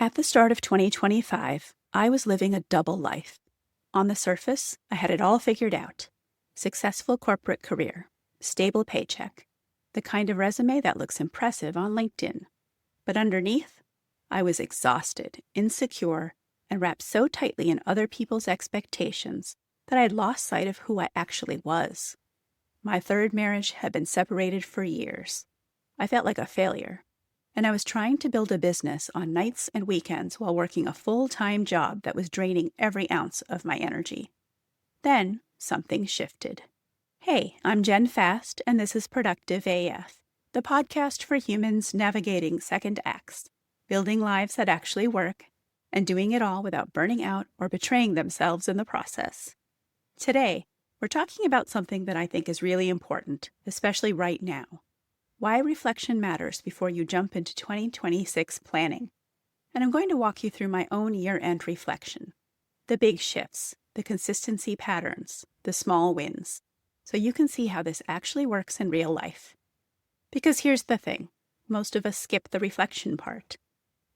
At the start of 2025, I was living a double life. On the surface, I had it all figured out. Successful corporate career, stable paycheck, the kind of resume that looks impressive on LinkedIn. But underneath, I was exhausted, insecure, and wrapped so tightly in other people's expectations that I had lost sight of who I actually was. My third marriage had been separated for years. I felt like a failure. And I was trying to build a business on nights and weekends while working a full-time job that was draining every ounce of my energy. Then something shifted. Hey, I'm Jen Fast, and this is Productive AF, the podcast for humans navigating second acts, building lives that actually work, and doing it all without burning out or betraying themselves in the process. Today, we're talking about something that I think is really important, especially right now. Why reflection matters before you jump into 2026 planning. And I'm going to walk you through my own year-end reflection. The big shifts, the consistency patterns, the small wins, so you can see how this actually works in real life. Because here's the thing, most of us skip the reflection part.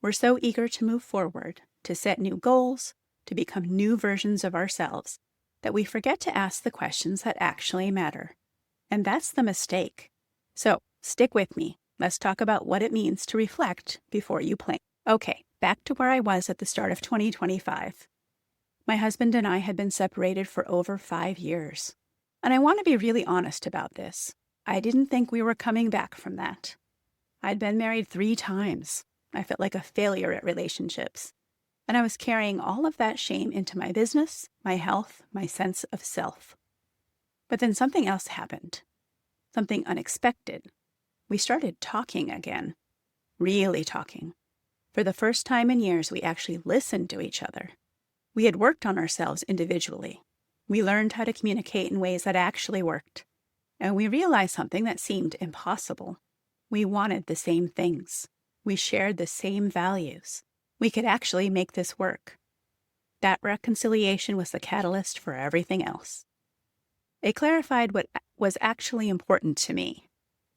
We're so eager to move forward, to set new goals, to become new versions of ourselves, that we forget to ask the questions that actually matter. And that's the mistake. So, stick with me. Let's talk about what it means to reflect before you plan. Okay, back to where I was at the start of 2025. My husband and I had been separated for over 5 years. And I want to be really honest about this. I didn't think we were coming back from that. I'd been married 3 times. I felt like a failure at relationships. And I was carrying all of that shame into my business, my health, my sense of self. But then something else happened. Something unexpected. We started talking again. Really talking. For the first time in years, we actually listened to each other. We had worked on ourselves individually. We learned how to communicate in ways that actually worked. And we realized something that seemed impossible. We wanted the same things. We shared the same values. We could actually make this work. That reconciliation was the catalyst for everything else. It clarified what was actually important to me.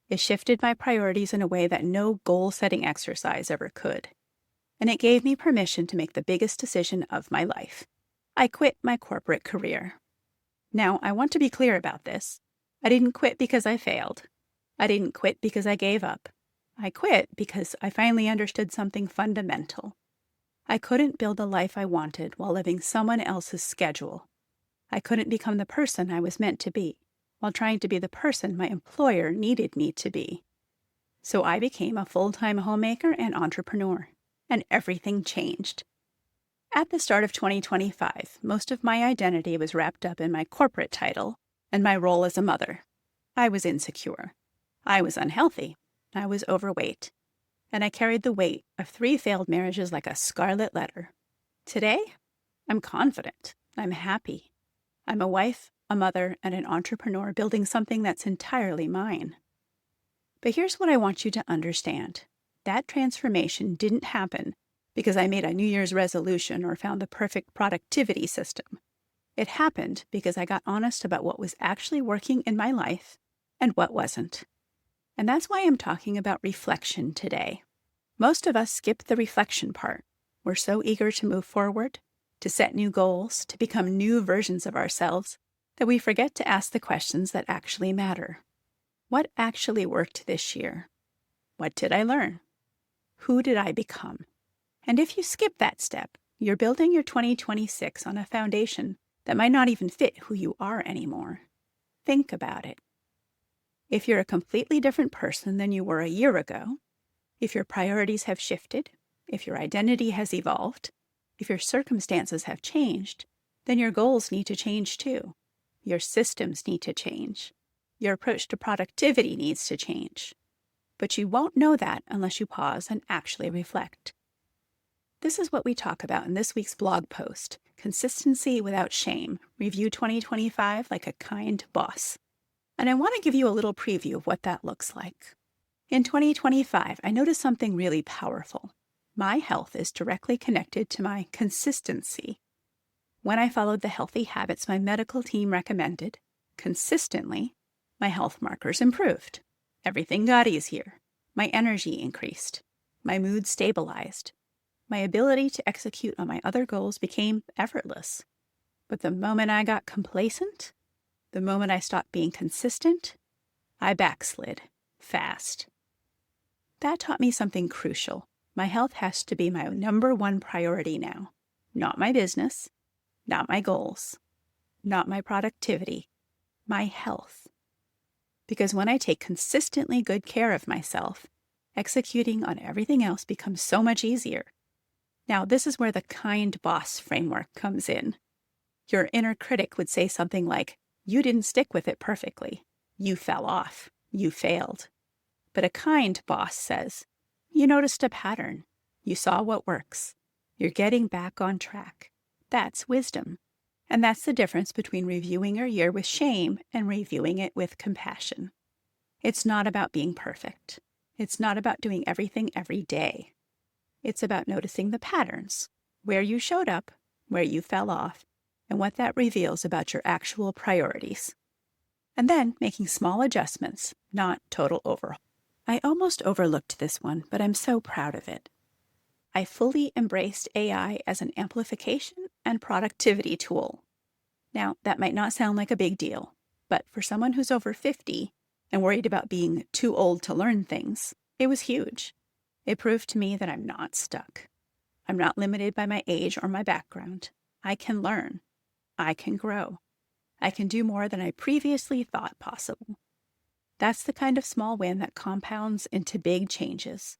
It shifted my priorities in a way that no goal-setting exercise ever could. And it gave me permission to make the biggest decision of my life. I quit my corporate career. Now, I want to be clear about this. I didn't quit because I failed. I didn't quit because I gave up. I quit because I finally understood something fundamental. I couldn't build the life I wanted while living someone else's schedule. I couldn't become the person I was meant to be, while trying to be the person my employer needed me to be. So I became a full-time homemaker and entrepreneur, and everything changed. At the start of 2025, most of my identity was wrapped up in my corporate title and my role as a mother. I was insecure. I was unhealthy. I was overweight. And I carried the weight of 3 failed marriages like a scarlet letter. Today, I'm confident. I'm happy. I'm a wife, a mother, and an entrepreneur building something that's entirely mine. But here's what I want you to understand. That transformation didn't happen because I made a New Year's resolution or found the perfect productivity system. It happened because I got honest about what was actually working in my life and what wasn't. And that's why I'm talking about reflection today. Most of us skip the reflection part. We're so eager to move forward, to set new goals, to become new versions of ourselves, that we forget to ask the questions that actually matter. What actually worked this year? What did I learn? Who did I become? And if you skip that step, you're building your 2026 on a foundation that might not even fit who you are anymore. Think about it. If you're a completely different person than you were a year ago, if your priorities have shifted, if your identity has evolved, if your circumstances have changed, then your goals need to change too. Your systems need to change. Your approach to productivity needs to change. But you won't know that unless you pause and actually reflect. This is what we talk about in this week's blog post, Consistency Without Shame, Review 2025 Like a Kind Boss. And I want to give you a little preview of what that looks like. In 2025, I noticed something really powerful. My health is directly connected to my consistency. When I followed the healthy habits my medical team recommended, consistently, my health markers improved. Everything got easier. My energy increased. My mood stabilized. My ability to execute on my other goals became effortless. But the moment I got complacent, the moment I stopped being consistent, I backslid fast. That taught me something crucial. My health has to be my number one priority now. Not my business, not my goals, not my productivity, my health. Because when I take consistently good care of myself, executing on everything else becomes so much easier. Now, this is where the kind boss framework comes in. Your inner critic would say something like, "You didn't stick with it perfectly. You fell off. You failed." But a kind boss says, "You noticed a pattern. You saw what works. You're getting back on track." That's wisdom. And that's the difference between reviewing your year with shame and reviewing it with compassion. It's not about being perfect. It's not about doing everything every day. It's about noticing the patterns, where you showed up, where you fell off, and what that reveals about your actual priorities. And then making small adjustments, not total overhaul. I almost overlooked this one, but I'm so proud of it. I fully embraced AI as an amplification and productivity tool. Now, that might not sound like a big deal, but for someone who's over 50 and worried about being too old to learn things, it was huge. It proved to me that I'm not stuck. I'm not limited by my age or my background. I can learn. I can grow. I can do more than I previously thought possible. That's the kind of small win that compounds into big changes.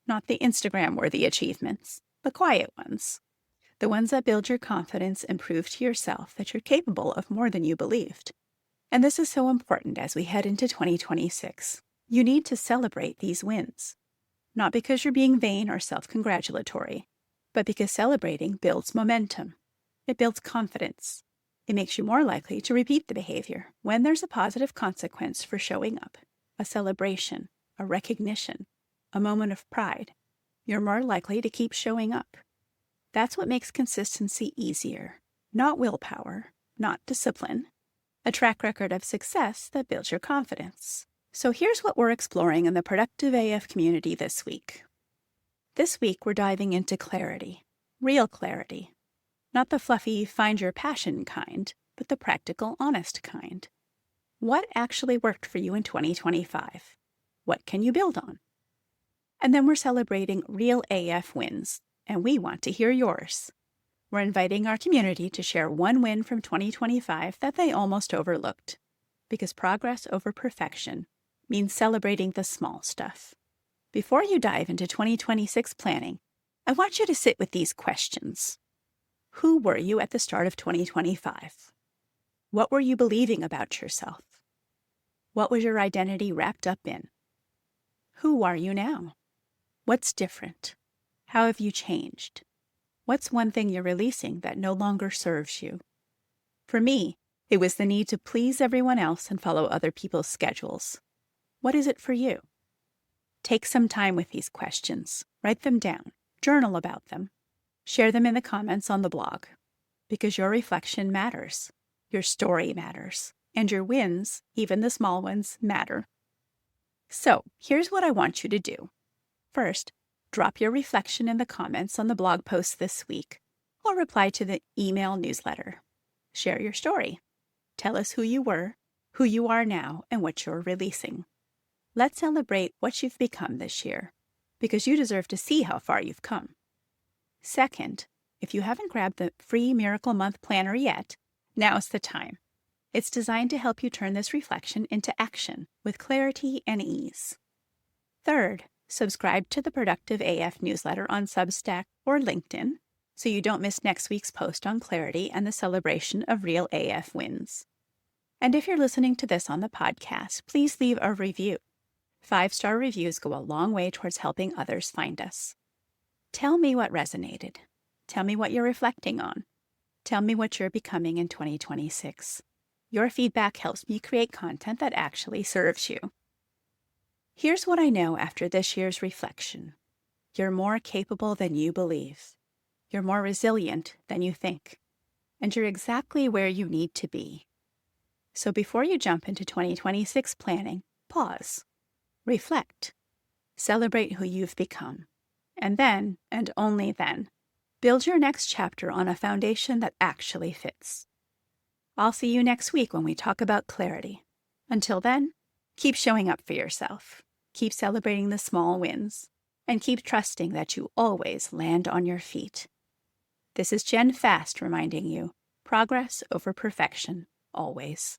Not the Instagram-worthy achievements, the quiet ones. The ones that build your confidence and prove to yourself that you're capable of more than you believed. And this is so important as we head into 2026. You need to celebrate these wins. Not because you're being vain or self-congratulatory, but because celebrating builds momentum. It builds confidence. It makes you more likely to repeat the behavior when there's a positive consequence for showing up, a celebration, a recognition, a moment of pride. You're more likely to keep showing up. That's what makes consistency easier, not willpower, not discipline. A track record of success that builds your confidence. So here's what we're exploring in the Productive AF community this week. This week, we're diving into clarity, real clarity. Not the fluffy, find your passion kind, but the practical, honest kind. What actually worked for you in 2025? What can you build on? And then we're celebrating real AF wins, and we want to hear yours. We're inviting our community to share one win from 2025 that they almost overlooked, because progress over perfection means celebrating the small stuff. Before you dive into 2026 planning, I want you to sit with these questions. Who were you at the start of 2025? What were you believing about yourself? What was your identity wrapped up in? Who are you now? What's different? How have you changed? What's one thing you're releasing that no longer serves you? For me, it was the need to please everyone else and follow other people's schedules. What is it for you? Take some time with these questions. Write them down. Journal about them. Share them in the comments on the blog. Because your reflection matters. Your story matters. And your wins, even the small ones, matter. So, here's what I want you to do. First, drop your reflection in the comments on the blog post this week, or reply to the email newsletter. Share your story. Tell us who you were, who you are now, and what you're releasing. Let's celebrate what you've become this year, because you deserve to see how far you've come. Second, if you haven't grabbed the free Miracle Month Planner yet, now's the time. It's designed to help you turn this reflection into action with clarity and ease. Third, subscribe to the Productive AF newsletter on Substack or LinkedIn so you don't miss next week's post on clarity and the celebration of real AF wins. And if you're listening to this on the podcast, please leave a review. 5-star reviews go a long way towards helping others find us. Tell me what resonated. Tell me what you're reflecting on. Tell me what you're becoming in 2026. Your feedback helps me create content that actually serves you. Here's what I know after this year's reflection. You're more capable than you believe. You're more resilient than you think. And you're exactly where you need to be. So before you jump into 2026 planning, pause. Reflect. Celebrate who you've become. And then, and only then, build your next chapter on a foundation that actually fits. I'll see you next week when we talk about clarity. Until then, keep showing up for yourself, keep celebrating the small wins, and keep trusting that you always land on your feet. This is Jen Fast reminding you, progress over perfection, always.